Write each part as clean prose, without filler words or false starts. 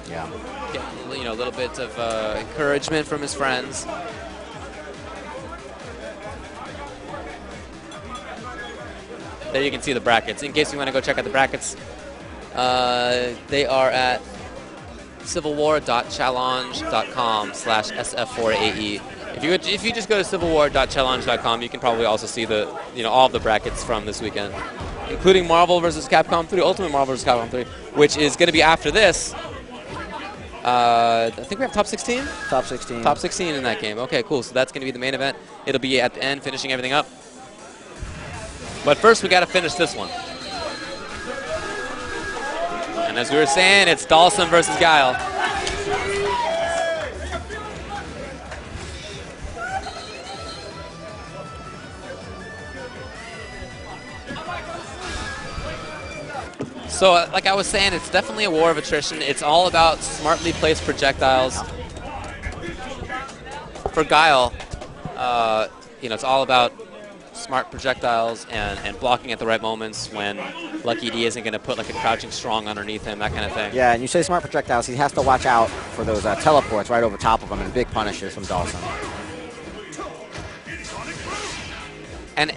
Yeah. Getting, a little bit of encouragement from his friends. There you can see the brackets. In case you want to go check out the brackets, they are at civilwar.challenge.com/SF4AE. If you just go to civilwar.challenge.com, you can probably also see the all of the brackets from this weekend, including Marvel vs. Capcom 3, Ultimate Marvel vs. Capcom 3, which is going to be after this. I think we have top 16? Top 16. Top 16 in that game. Okay, cool. So that's going to be the main event. It'll be at the end, finishing everything up. But first, we got to finish this one. And as we were saying, it's Dhalsim versus Guile. So, like I was saying, it's definitely a war of attrition. It's all about smartly placed projectiles. For Guile, it's all about smart projectiles and blocking at the right moments when LuckyD isn't going to put like a crouching strong underneath him, that kind of thing. Yeah, and you say smart projectiles, he has to watch out for those teleports right over top of him and big punishes from Dhalsim. And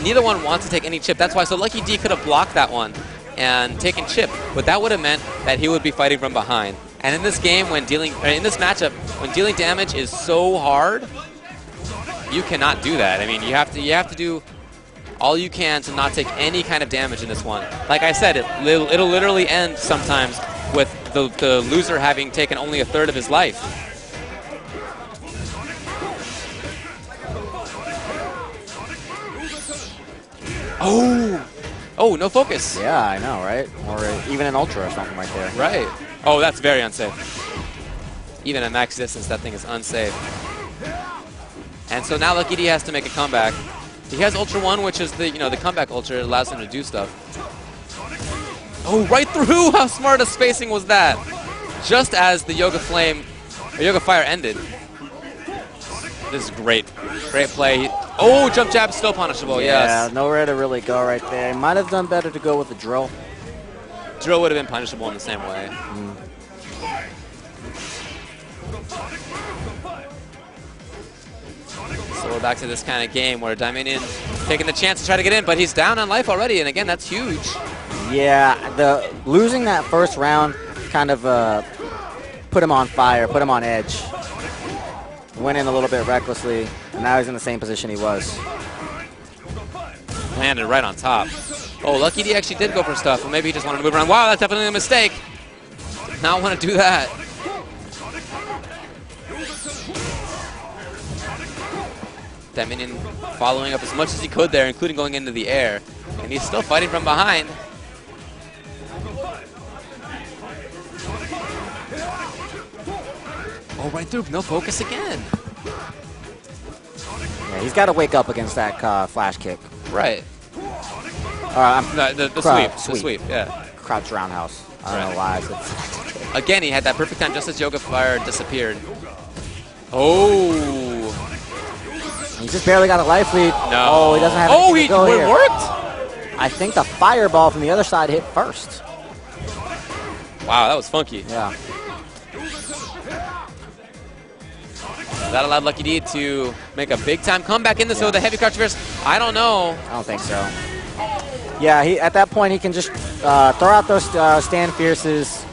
neither one wants to take any chip. That's why, so LuckyD could have blocked that one and taken chip, but that would have meant that he would be fighting from behind. And in this game, in this matchup, when dealing damage is so hard, you cannot do that. I mean, you have to do all you can to not take any kind of damage in this one. Like I said, it'll literally end sometimes with the loser having taken only a third of his life. Oh, no focus. Yeah, I know, right? Or even an Ultra or something right there. Right. Oh, that's very unsafe. Even at max distance, that thing is unsafe. And so now LuckyD has to make a comeback. He has Ultra 1, which is the comeback Ultra. It allows him to do stuff. Oh, right through! How smart a spacing was that? Just as the Yoga Fire ended. This is great. Great play. Oh, jump jab, still punishable, yes. Yeah, nowhere to really go right there. Might have done better to go with the drill. Drill would have been punishable in the same way. So we're back to this kind of game where Dieminion taking the chance to try to get in, but he's down on life already, and again, that's huge. Yeah, losing that first round kind of put him on fire, put him on edge. Went in a little bit recklessly, and now he's in the same position he was. Landed right on top. Oh, LuckyD actually did go for stuff, or maybe he just wanted to move around. Wow, that's definitely a mistake. Did not want to do that. Dieminion following up as much as he could there, including going into the air. And he's still fighting from behind. Oh, right through. No focus again. Yeah, he's got to wake up against that flash kick. Right. The sweep, yeah. Crouch roundhouse. I don't know why. Again, he had that perfect time just as Yoga Fire disappeared. Oh. He just barely got a life lead. No. Oh, he doesn't have anything to go here. It worked? I think the fireball from the other side hit first. Wow, that was funky. Yeah. That allowed LuckyD to make a big-time comeback in this with a heavy crouch reverse. I don't know. I don't think so. Yeah, at that point, he can just throw out those stand fierces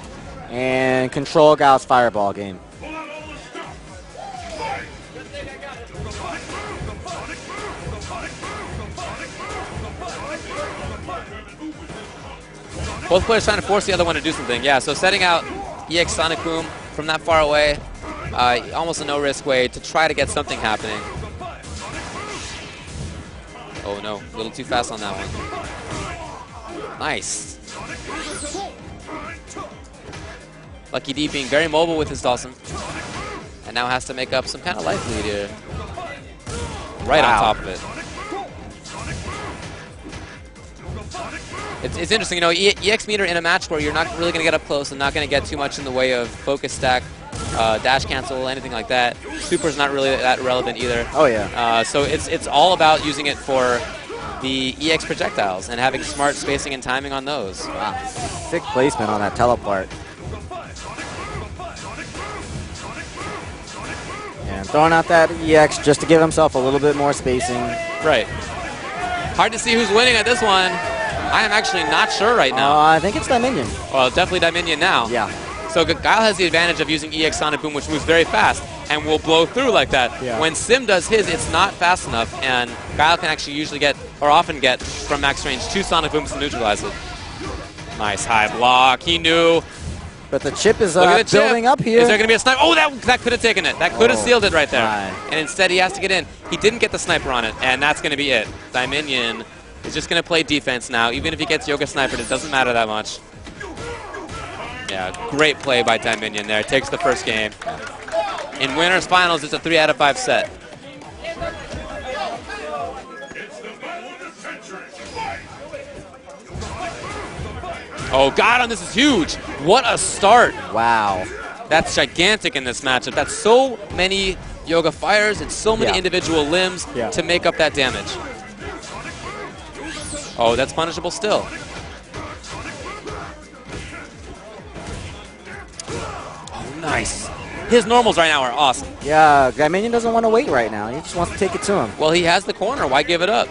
and control Guile's fireball game. Both players trying to force the other one to do something. Yeah, so setting out EX Sonic Boom from that far away, almost a no-risk way to try to get something happening. Oh no, a little too fast on that one. Nice. LuckyD being very mobile with his Dhalsim. And now has to make up some kind of life lead here. Right on top of it. It's interesting, EX meter in a match where you're not really going to get up close and not going to get too much in the way of focus stack, dash cancel, anything like that. Super's not really that relevant either. Oh, yeah. So it's all about using it for the EX projectiles and having smart spacing and timing on those. Wow. Sick placement on that teleport. And throwing out that EX just to give himself a little bit more spacing. Right. Hard to see who's winning at this one. I am actually not sure right now. I think it's Dieminion. Well, definitely Dieminion now. Yeah. So Guile has the advantage of using EX Sonic Boom, which moves very fast and will blow through like that. Yeah. When Sim does his, it's not fast enough, and Guile can actually usually get, or often get, from max range 2 Sonic Booms to neutralize it. Nice high block. He knew. But the chip is Look at the building chip. up here. Is there going to be a sniper? Oh, that could have taken it. That could have sealed it right there. Right. And instead, he has to get in. He didn't get the sniper on it, and that's going to be it. Dieminion is just going to play defense now. Even if he gets Yoga sniped, it doesn't matter that much. Yeah, great play by Dieminion there. Takes the first game. In winners finals, it's a 3 out of 5 set. Oh, got him. This is huge. What a start. Wow. That's gigantic in this matchup. That's so many Yoga fires and so many individual limbs to make up that damage. Oh, that's punishable still. Oh, nice. His normals right now are awesome. Yeah, Dieminion doesn't want to wait right now. He just wants to take it to him. Well, he has the corner. Why give it up?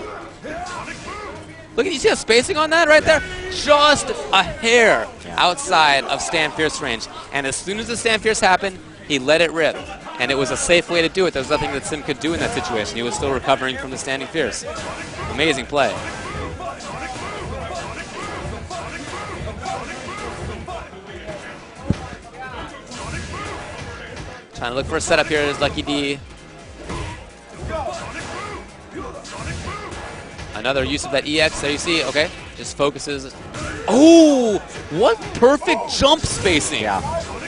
Look, you see the spacing on that right there? Just a hair outside of Stand Fierce range. And as soon as the Stand Fierce happened, he let it rip. And it was a safe way to do it. There was nothing that Sim could do in that situation. He was still recovering from the Standing Fierce. Amazing play. Trying to look for a setup here is LuckyD. Another use of that EX. There you see. Okay. Just focuses. Oh! What perfect jump spacing. Yeah.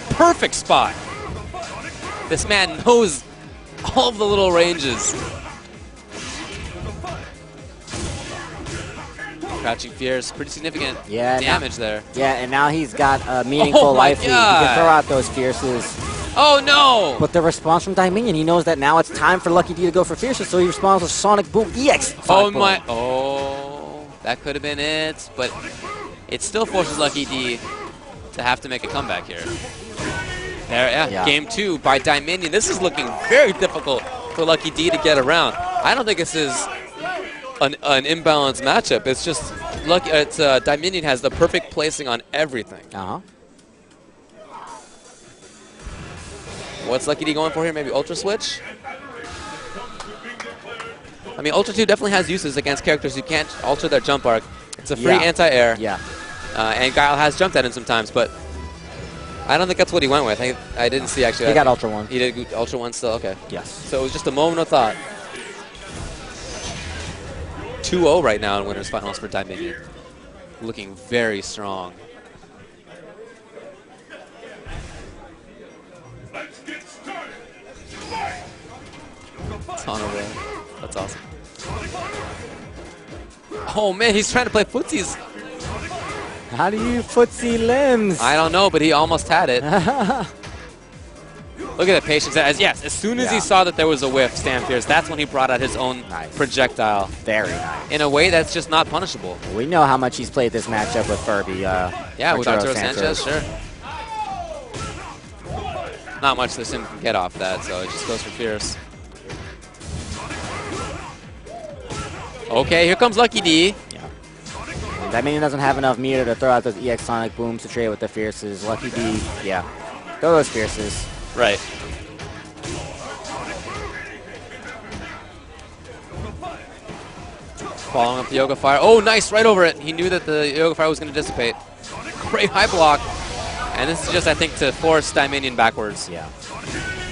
Perfect spot. This man knows all of the little ranges. Crouching Fierce. Pretty significant damage there. Yeah, and now he's got a meaningful life lead. He can throw out those Fierces. Oh, no! But the response from Dieminion, he knows that now it's time for LuckyD to go for Fierces, so he responds with Sonic Boom EX. Oh, my. Oh, that could have been it. But it still forces LuckyD to have to make a comeback here. There, Game 2 by Dieminion. This is looking very difficult for LuckyD to get around. I don't think this is an imbalanced matchup. It's just Dieminion has the perfect placing on everything. What's LuckyD going for here? Maybe Ultra Switch? I mean, Ultra 2 definitely has uses against characters who can't alter their jump arc. It's a free anti-air. Yeah. And Guile has jumped at him sometimes, but I don't think that's what he went with. I didn't see, actually. He got Ultra 1. He did Ultra 1 still? Okay. Yes. So it was just a moment of thought. 2-0 right now in winners finals for Dieminion. Looking very strong. It's on a roll. That's awesome. Oh man, he's trying to play footsies. How do you footsie limbs? I don't know, but he almost had it. Look at the patience. As soon as he saw that there was a whiff, Stand Fierce, that's when he brought out his own projectile. Very nice. In a way that's just not punishable. We know how much he's played this matchup with Furby. With Arturo Sanchez, sure. Not much the Sim can get off that, so it just goes for Fierce. Okay, here comes LuckyD. Dieminion doesn't have enough meter to throw out those EX Sonic Booms to trade with the Fierces. LuckyD, throw those Fierces. Right. Following up the Yoga Fire. Oh, nice, right over it. He knew that the Yoga Fire was going to dissipate. Great high block. And this is just, I think, to force Dieminion backwards. Yeah.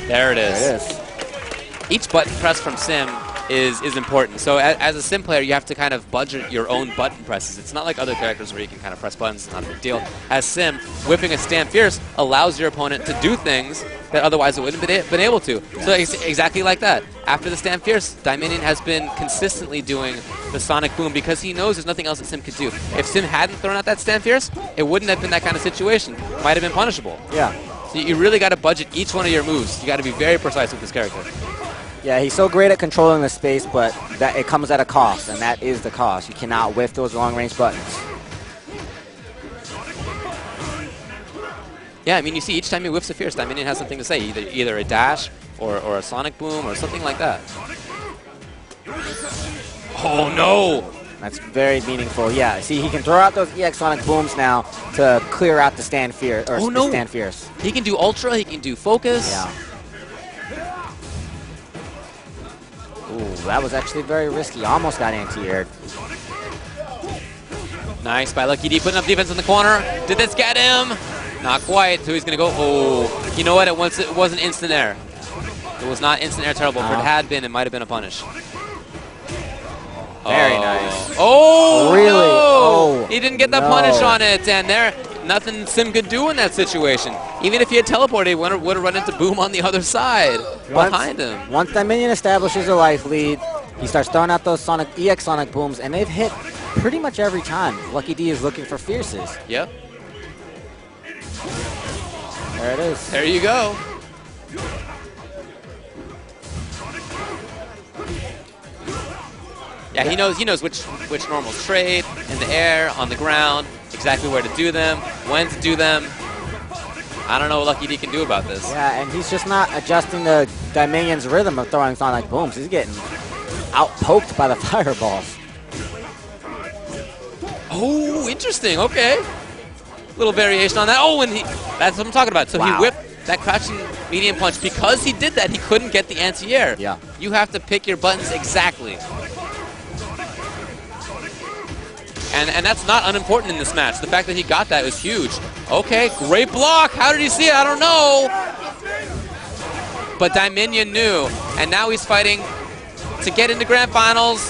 There it is. There it is. Each button press from Sim is important. So as a Sim player, you have to kind of budget your own button presses. It's not like other characters where you can kind of press buttons. It's not a big deal. As Sim, whipping a Stand Fierce allows your opponent to do things that otherwise it wouldn't have been able to. So exactly like that. After the Stand Fierce, Dieminion has been consistently doing the Sonic Boom because he knows there's nothing else that Sim could do. If Sim hadn't thrown out that Stand Fierce, it wouldn't have been that kind of situation. It might have been punishable. Yeah. So you really got to budget each one of your moves. You got to be very precise with this character. Yeah, he's so great at controlling the space, but that it comes at a cost, and that is the cost. You cannot whiff those long-range buttons. Yeah, I mean, you see each time he whiffs a Fierce, Dieminion has something to say, either a dash or a Sonic Boom or something like that. Oh, no! That's very meaningful. Yeah, see, he can throw out those EX Sonic Booms now to clear out the Stand Fierce. Or the Stand Fierce. He can do Ultra, he can do Focus. Yeah. Ooh, that was actually very risky. Almost got anti-aired. Nice by LuckyD, putting up defense in the corner. Did this get him? Not quite, so he's going to go, oh. You know what, it wasn't instant air. It was not instant air terrible. If it had been, it might have been a punish. Very nice. Oh, really? No. Oh, he didn't get the punish on it, and there, nothing Sim could do in that situation. Even if he had teleported, he would have run into Boom on the other side, behind him. Once Dieminion establishes a life lead, he starts throwing out those EX Sonic Booms, and they've hit pretty much every time. LuckyD is looking for Fierces. Yep. There it is. There you go. Yeah, he knows which normals trade, in the air, on the ground, exactly where to do them, when to do them. I don't know what LuckyD can do about this. Yeah, and he's just not adjusting the Dieminion's rhythm of throwing Sonic Booms. He's getting out-poked by the fireballs. Oh, interesting. Okay. Little variation on that. Oh, and that's what I'm talking about. So he whipped that crouching medium punch. Because he did that, he couldn't get the anti-air. Yeah. You have to pick your buttons exactly. And that's not unimportant in this match. The fact that he got that was huge. Okay, great block. How did he see it? I don't know. But Dieminion knew. And now he's fighting to get into grand finals.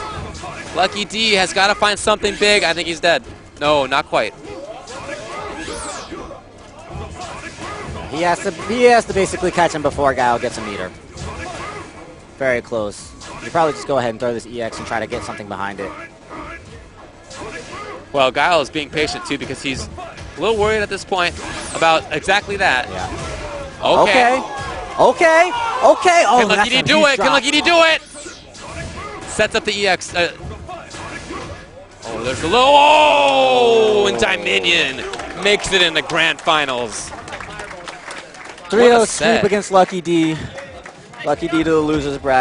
LuckyD has got to find something big. I think he's dead. No, not quite. He has to basically catch him before Guile gets a meter. Very close. You probably just go ahead and throw this EX and try to get something behind it. Well, Guile is being patient too because he's a little worried at this point about exactly that. Yeah. Okay. Okay. Oh, can LuckyD do it? Can LuckyD do it? Sets up the EX. Oh, there's the low. Oh, and Dieminion makes it in the grand finals. 3-0 sweep against LuckyD. LuckyD to the loser's bracket.